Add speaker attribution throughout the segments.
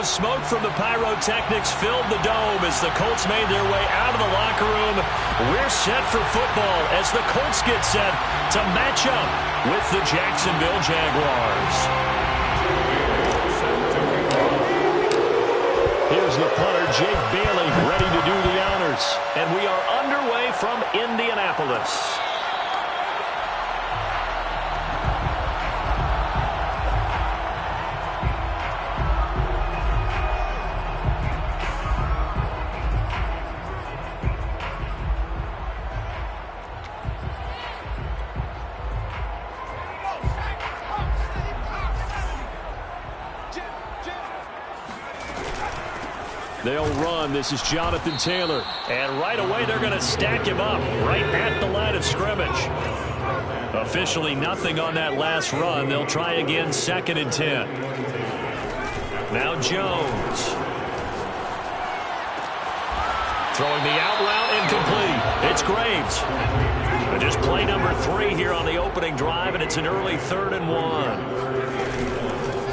Speaker 1: those smoke from the pyrotechnics filled the dome as the Colts made their way out of the locker room. We're set for football as the Colts get set to match up with the Jacksonville Jaguars. Here's the punter, Jake Bailey, ready to do the honors. And we are underway from Indianapolis. They'll run. This is Jonathan Taylor. And right away, they're going to stack him up right at the line of scrimmage. Officially nothing on that last run. They'll try again, 2nd and 10. Now Jones. Throwing the out route, incomplete. It's Graves. And just play number 3 here on the opening drive, and it's an early 3rd and 1.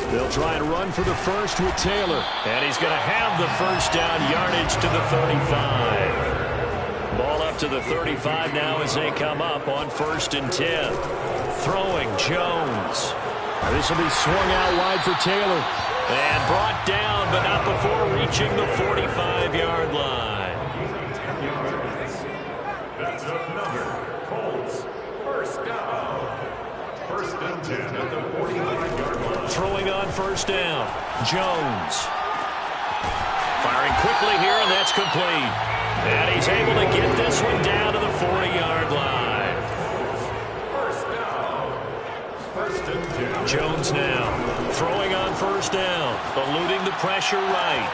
Speaker 1: They'll try and run for the first with Taylor. And he's going to have the first down, yardage to the 35. Ball up to the 35 now as they come up on 1st and 10. Throwing Jones. This will be swung out wide for Taylor. And brought down, but not before reaching the 45-yard line.
Speaker 2: That's up number. Colts. First down. 1st and 10 at the 45-yard line.
Speaker 1: Throwing on 1st down. Jones. Firing quickly here, and that's complete. And he's able to get this one down to the 40-yard line.
Speaker 2: 1st down. 1st and 10.
Speaker 1: Jones now. Throwing on 1st down. Eluding the pressure right.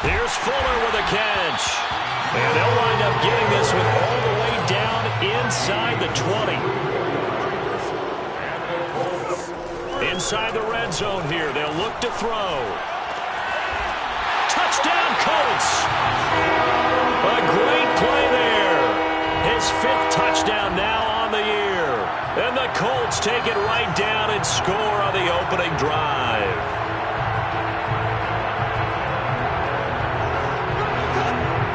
Speaker 1: Here's Fuller with a catch. And they'll wind up getting this one all the way down inside the 20. Inside the red zone here. They'll look to throw. Touchdown, Colts! A great play there. His 5th touchdown now on the year. And the Colts take it right down and score on the opening drive.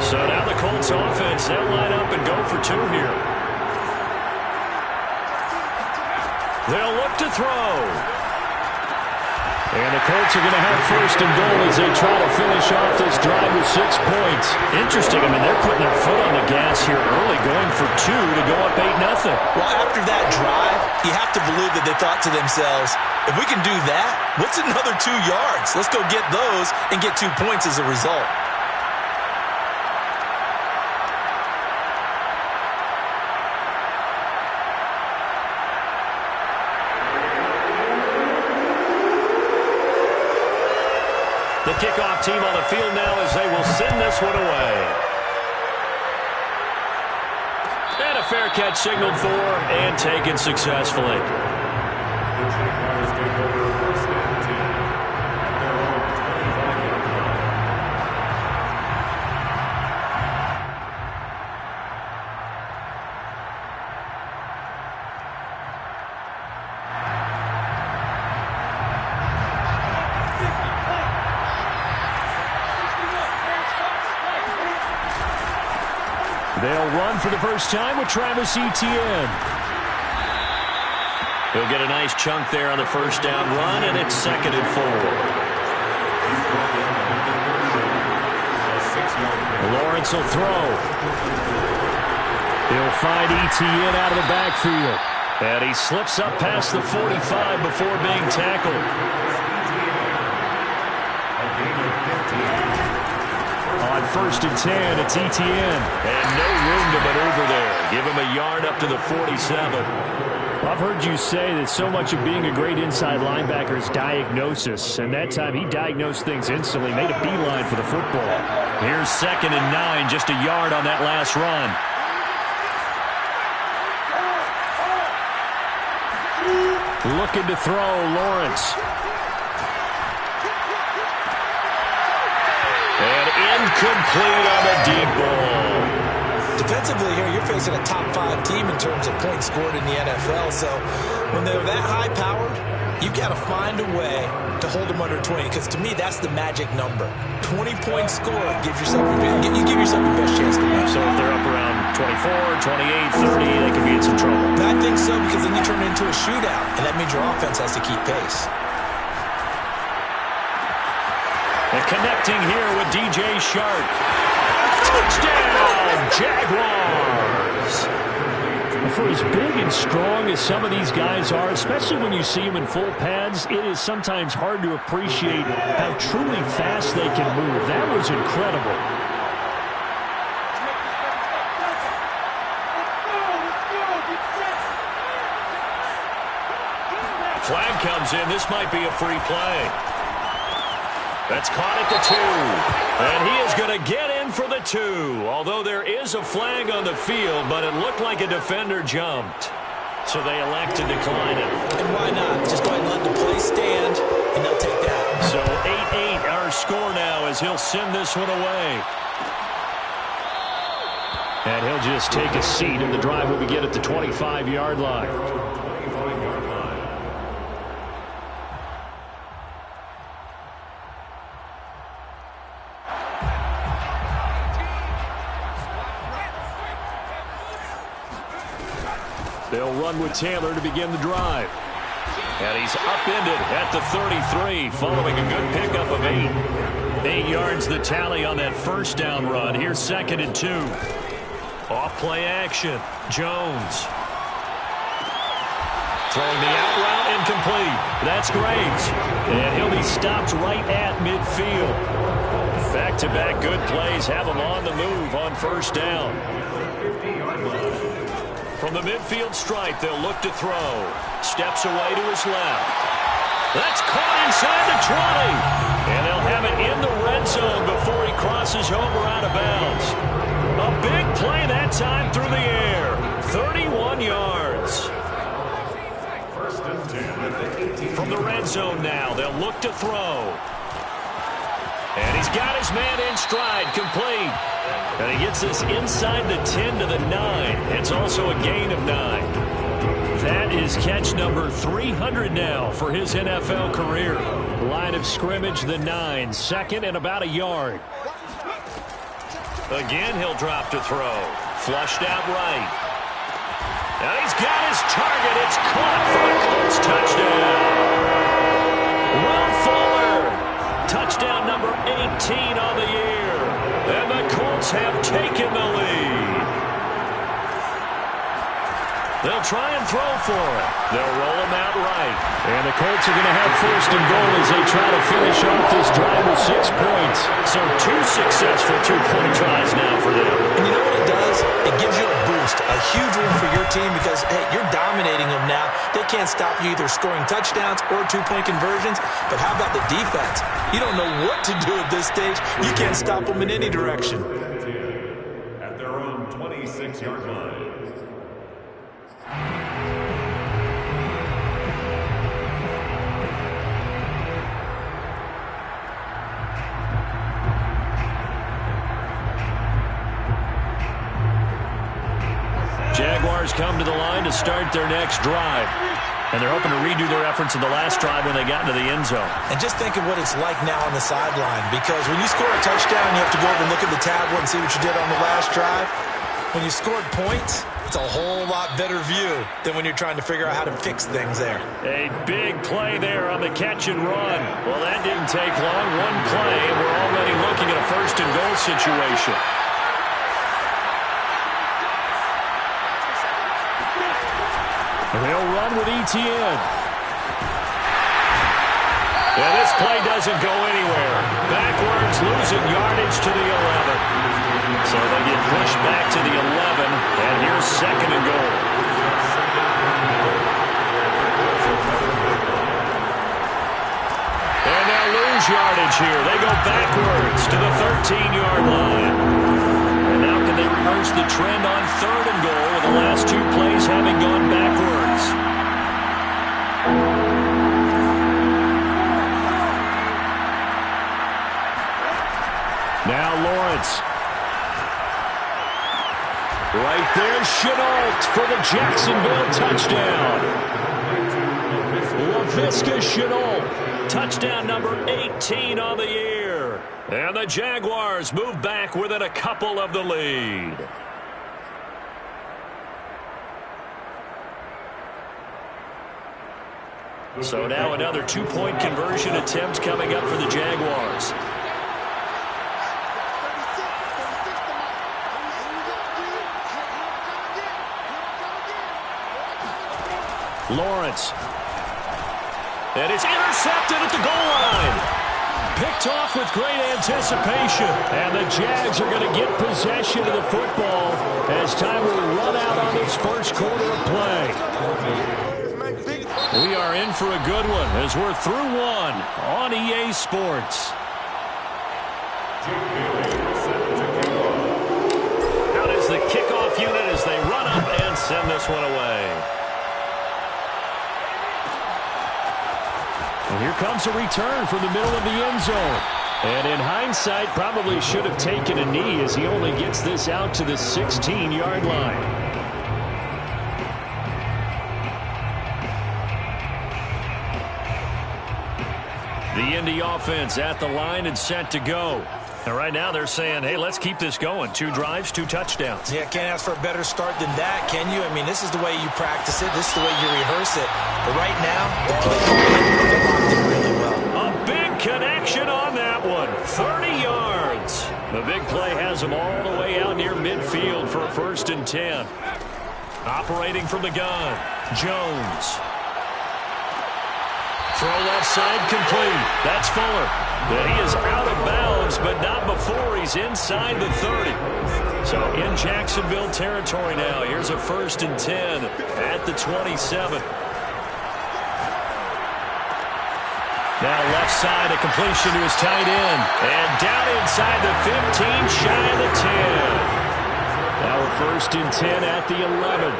Speaker 1: So now the Colts offense, they'll line up and go for 2 here. They'll look to throw. And the Colts are going to have 1st and goal as they try to finish off this drive with 6 points. Interesting. I mean, they're putting their foot on the gas here early, going for 2 to go up 8-0.
Speaker 3: Well, after that drive, you have to believe that they thought to themselves, if we can do that, what's another 2 yards? Let's go get those and get 2 points as a result.
Speaker 1: The kickoff team on the field now as they will send this one away. And a fair catch signaled for and taken successfully. They'll run for the first time with Travis Etienne. He'll get a nice chunk there on the 1st down run, and it's 2nd and 4. Lawrence will throw. He'll find Etienne out of the backfield. And he slips up past the 45 before being tackled. On 1st and 10, it's Etienne. And no room to maneuver there. Give him a yard up to the 47.
Speaker 4: I've heard you say that so much of being a great inside linebacker is diagnosis. And that time he diagnosed things instantly, made a beeline for the football.
Speaker 1: Here's 2nd and 9, just a yard on that last run.
Speaker 4: Looking to throw, Lawrence.
Speaker 1: And incomplete on the deep ball.
Speaker 3: Defensively here, you're facing a top 5 team in terms of points scored in the NFL. So when they're that high-powered, you've got to find a way to hold them under 20, because to me, that's the magic number. 20-point score gives yourself you give yourself your best chance to win.
Speaker 4: So if they're up around 24, 28, 30, they could be in some trouble.
Speaker 3: I think so, because then you turn it into a shootout, and that means your offense has to keep pace.
Speaker 1: And connecting here with DJ Shark. Touchdown, Jaguars!
Speaker 4: For as big and strong as some of these guys are, especially when you see them in full pads, it is sometimes hard to appreciate how truly fast they can move. That was incredible.
Speaker 1: Flag comes in. This might be a free play. That's caught at the 2. And he is going to get in for the 2. Although there is a flag on the field, but it looked like a defender jumped. So they elect to decline it.
Speaker 3: And why not? Just go ahead and let the play stand, and they'll take that.
Speaker 1: So 8-8 our score now as he'll send this one away.
Speaker 4: And he'll just take a seat, and the drive will begin at the 25-yard line.
Speaker 1: They'll run with Taylor to begin the drive. And he's upended at the 33 following a good pickup of 8. 8 yards the tally on that first down run. Here's 2nd and 2. Off play action. Jones. Throwing the out route incomplete. That's Graves. And he'll be stopped right at midfield. Back-to-back good plays have him on the move on first down. From the midfield stripe, they'll look to throw. Steps away to his left. That's caught inside the 20. And they'll have it in the red zone before he crosses over out of bounds. A big play that time through the air. 31 yards. From the red zone now, they'll look to throw. And he's got his man in stride, complete. And he gets this inside the 10 to the 9. It's also a gain of 9. That is catch number 300 now for his NFL career. Line of scrimmage, the 9. 2nd and about a yard. Again, he'll drop to throw. Flushed out right. And he's got his target. It's caught for the Colts touchdown. Will Fuller. Touchdown number 18 on the year. And the Colts have taken the lead. They'll try and throw for it. They'll roll him out right.
Speaker 4: And the Colts are going to have 1st and goal as they try to finish off this drive with 6 points.
Speaker 1: So 2 successful 2-point tries now for them.
Speaker 3: And you know what it does? It gives you a boost, a huge one for your team because, hey, you're dominating them now. They can't stop you either scoring touchdowns or 2-point conversions. But how about the defense? You don't know what to do at this stage. You can't stop them in any direction.
Speaker 2: At their own 26-yard line.
Speaker 1: Jaguars come to the line to start their next drive. And they're hoping to redo their efforts in the last drive when they got into the end zone.
Speaker 3: And just think of what it's like now on the sideline, because when you score a touchdown, you have to go over and look at the tablet and see what you did on the last drive. When you scored points, it's a whole lot better view than when you're trying to figure out how to fix things there.
Speaker 1: A big play there on the catch and run. Well, that didn't take long. One play, and we're already looking at a 1st and goal situation.
Speaker 4: They'll run with Etienne.
Speaker 1: And this play doesn't go anywhere. Backwards, losing yardage to the 11. So they get pushed back to the 11, and here's 2nd and goal. And they'll lose yardage here. They go backwards to the 13-yard line. And now can they reverse the trend on 3rd and goal with the last 2 plays having gone backwards? Now Lawrence. Right there, Chenault for the Jacksonville touchdown.
Speaker 4: Laviska Shenault.
Speaker 1: Touchdown number 18 on the year. And the Jaguars move back within a couple of the lead. So now another two-point conversion attempt coming up for the Jaguars. Lawrence. And it's intercepted at the goal line. Picked off with great anticipation. And the Jags are going to get possession of the football as time will run out on this first quarter of play. We are in for a good one as we're through one on EA Sports. Out is the kickoff unit as they run up and send this one away. And here comes a return from the middle of the end zone. And in hindsight, probably should have taken a knee as he only gets this out to the 16-yard line. The Indy offense at the line and set to go. And right now they're saying, hey, let's keep this going. 2 drives, 2 touchdowns.
Speaker 3: Yeah, can't ask for a better start than that, can you? I mean, this is the way you practice it. This is the way you rehearse it. But right now, the play they're locked in really well.
Speaker 1: A big connection on that one. 30 yards. The big play has them all the way out near midfield for a 1st and 10. Operating from the gun, Jones. Throw left side complete. That's Fuller. But he is out of bounds, but not before he's inside the 30. So in Jacksonville territory now. Here's a 1st and 10 at the 27. Now left side, a completion to his tight end. And down inside the 15, shy of the 10.
Speaker 4: Now a 1st and 10 at the 11.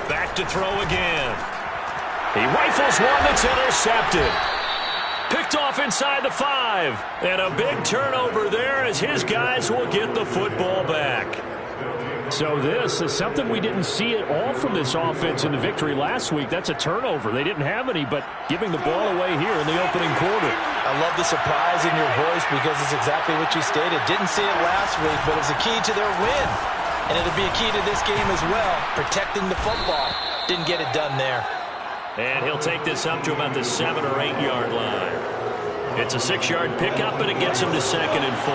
Speaker 1: Back to throw again. He rifles one that's intercepted. Picked off inside the 5. And a big turnover there as his guys will get the football back.
Speaker 4: So this is something we didn't see at all from this offense in the victory last week. That's a turnover. They didn't have any, but giving the ball away here in the opening quarter.
Speaker 3: I love the surprise in your voice because it's exactly what you stated. Didn't see it last week, but it was a key to their win. And it'll be a key to this game as well, protecting the football. Didn't get it done there.
Speaker 1: And he'll take this up to about the 7 or 8 yard line. It's a 6-yard pickup, and it gets him to 2nd and 4.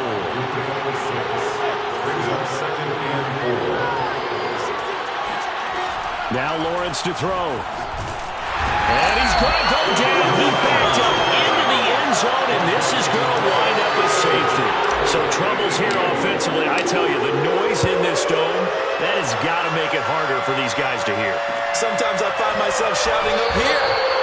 Speaker 4: Now Lawrence to throw.
Speaker 1: And he's going to go down. He backed up into the end zone, and this is going to wind up with safety. So troubles here offensively. I tell you, the noise in this dome, that has got to make it harder for these guys to hear.
Speaker 3: Sometimes I find myself shouting up here.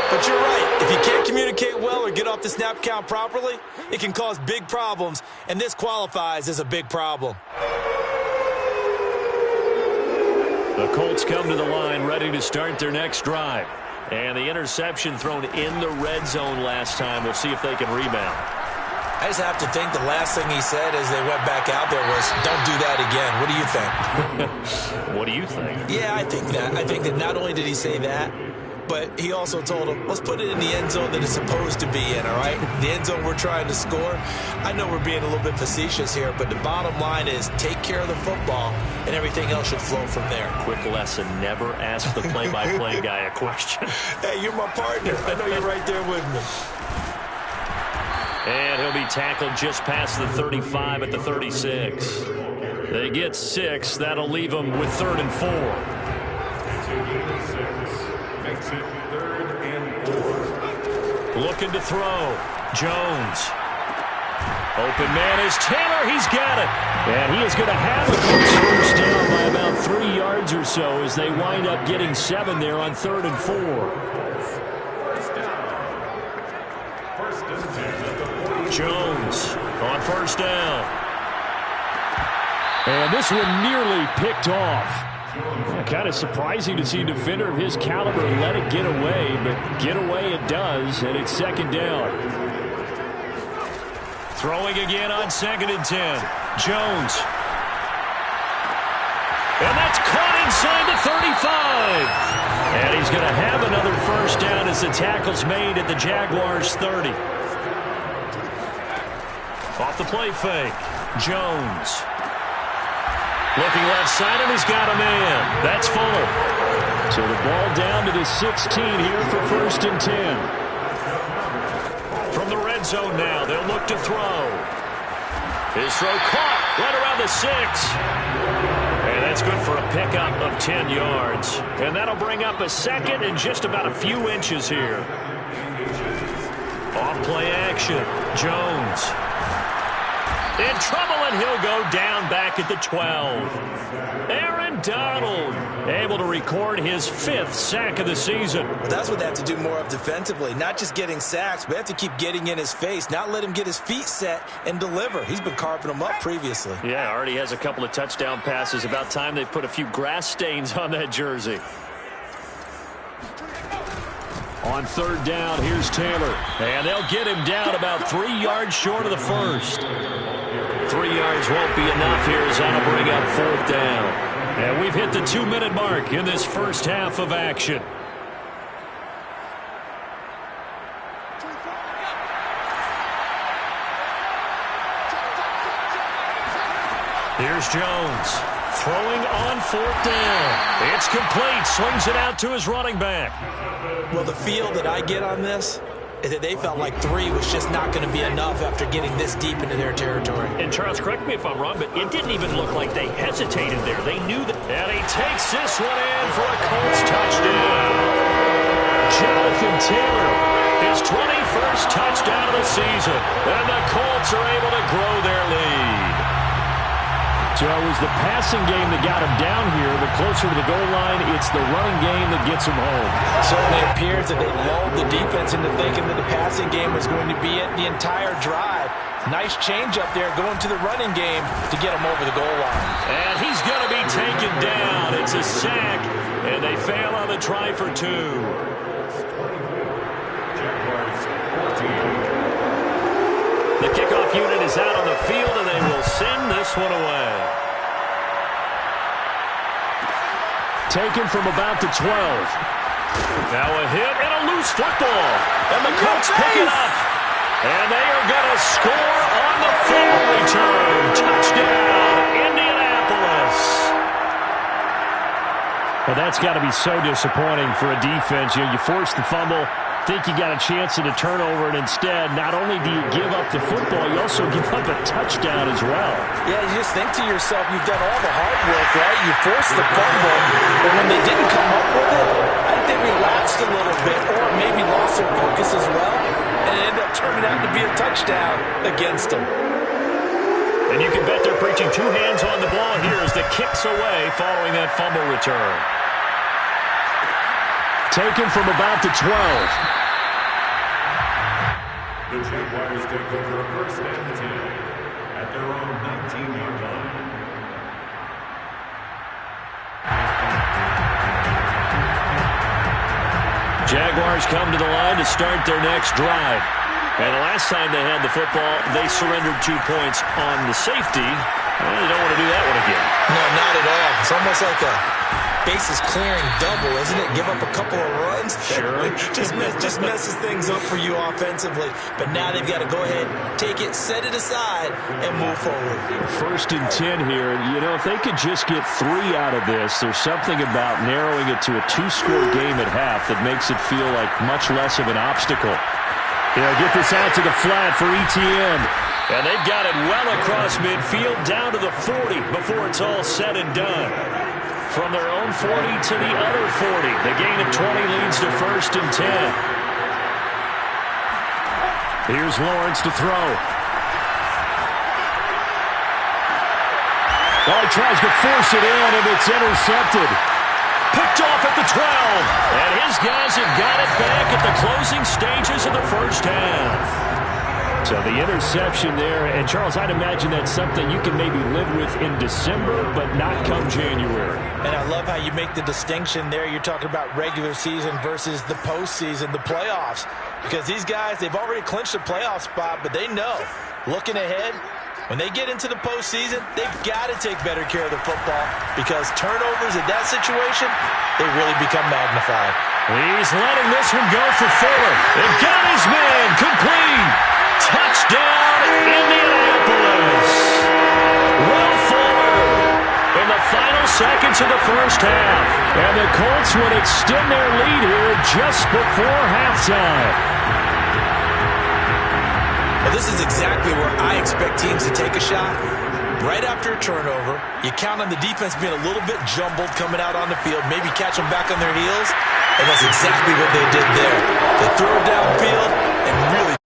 Speaker 3: But you're right. If you can't communicate well or get off the snap count properly, it can cause big problems, and this qualifies as a big problem.
Speaker 1: The Colts come to the line ready to start their next drive. And the interception thrown in the red zone last time. We'll see if they can rebound.
Speaker 3: I just have to think the last thing he said as they went back out there was, don't do that again. What do you think?
Speaker 1: What do you think?
Speaker 3: Yeah, I think that. I think that not only did he say that, but he also told him, let's put it in the end zone that it's supposed to be in, all right? The end zone we're trying to score. I know we're being a little bit facetious here, but the bottom line is take care of the football, and everything else should flow from there.
Speaker 1: Quick lesson, never ask the play-by-play guy a question.
Speaker 3: Hey, you're my partner. I know you're right there with me.
Speaker 1: And he'll be tackled just past the 35 at the 36. They get 6. That'll leave them with 3rd and 4.
Speaker 2: Makes it 3rd and 4.
Speaker 1: Looking to throw. Jones. Open man is Taylor. He's got it.
Speaker 4: And he is going to have the Colts first down by about 3 yards or so as they wind up getting 7 there on 3rd and 4.
Speaker 2: First down. 1st and 10 at the 40.
Speaker 1: Jones on 1st down.
Speaker 4: And this one nearly picked off. Kind of surprising to see a defender of his caliber let it get away, but get away it does, and it's 2nd down.
Speaker 1: Throwing again on 2nd and 10. Jones. And that's caught inside the 35. And he's going to have another first down as the tackle's made at the Jaguars' 30. Off the play fake. Jones. Looking left side, and he's got a man. That's Fuller. So the ball down to the 16 here for 1st and 10. From the red zone now, they'll look to throw. His throw caught right around the 6. And that's good for a pickup of 10 yards. And that'll bring up a second and just about a few inches here. Off play action. Jones. In trouble, and he'll go down back at the 12. Aaron Donald able to record his 5th sack of the season.
Speaker 3: That's what they have to do more of defensively. Not just getting sacks, but have to keep getting in his face. Not let him get his feet set and deliver. He's been carving them up previously.
Speaker 1: Yeah, already has a couple of touchdown passes. About time they put a few grass stains on that jersey. On 3rd down, here's Taylor. And they'll get him down about 3 yards short of the first. 3 yards won't be enough here as that'll bring up 4th down. And we've hit the 2-minute mark in this first half of action. Here's Jones. Throwing on 4th down. It's complete. Swings it out to his running back.
Speaker 3: Well, the feel that I get on this is that they felt like 3 was just not going to be enough after getting this deep into their territory.
Speaker 1: And Charles, correct me if I'm wrong, but it didn't even look like they hesitated there. They knew that. And he takes this one in for a Colts touchdown. Jonathan Taylor, his 21st touchdown of the season. And the Colts are able to grow their lead. So it was the passing game that got him down here, but closer to the goal line, it's the running game that gets him home.
Speaker 3: Certainly appears that they lulled the defense into thinking that the passing game was going to be it the entire drive. Nice change up there going to the running game to get him over the goal line.
Speaker 1: And he's going to be taken down. It's a sack, and they fail on the try for 2. The kickoff unit is out on the field, and they will send this one away. Taken from about the 12. Now a hit and a loose football. And the Colts pick it up. And they are going to score on the fumble return. Touchdown, Indianapolis. Well, that's got to be so disappointing for a defense. You force the fumble, think you got a chance at a turnover, and instead, not only do you give up the football, you also give up a touchdown as well.
Speaker 3: Yeah, you just think to yourself, you've done all the hard work, right? You forced the fumble, but when they didn't come up with it, I think they relaxed a little bit, or maybe lost their focus as well, and it ended up turning out to be a touchdown against them.
Speaker 1: And you can bet they're preaching 2 hands on the ball here as the kick's away following that fumble return. Taken from about the 12.
Speaker 2: The Jaguars take over 1st and 10 at their own 19-yard line.
Speaker 1: Jaguars come to the line to start their next drive. And the last time they had the football, they surrendered 2 points on the safety. Well, they don't want to do that one again.
Speaker 3: No, not at all. It's almost like a bases clearing double, isn't it? Give up a couple of runs.
Speaker 1: Sure.
Speaker 3: just messes things up for you offensively. But now they've got to go ahead, take it, set it aside, and move forward.
Speaker 1: 1st and 10 here. You know, if they could just get 3 out of this, there's something about narrowing it to a 2-score game at half that makes it feel like much less of an obstacle. Get this out to the flat for Etienne. And they've got it well across midfield down to the 40 before it's all said and done. From their own 40 to the other 40. The gain of 20 leads to 1st and 10. Here's Lawrence to throw. Well, he tries to force it in, and it's intercepted. Picked off at the 12. And his guys have got it back at the closing stages of the first half. So the interception there, and Charles, I'd imagine that's something you can maybe live with in December, but not come January.
Speaker 3: And I love how you make the distinction there. You're talking about regular season versus the postseason, the playoffs. Because these guys, they've already clinched a playoff spot, but they know, looking ahead, When they get into the postseason, they've got to take better care of the football because turnovers in that situation, they really become magnified.
Speaker 4: He's letting this one go for Fuller. It got his man. Complete. Touchdown, Indianapolis. Will Fuller in the final seconds of the first half. And the Colts would extend their lead here just before halftime.
Speaker 3: Well, this is exactly where I expect teams to take a shot. Right after a turnover, you count on the defense being a little bit jumbled coming out on the field, maybe catch them back on their heels, and that's exactly what they did there. They threw it downfield and really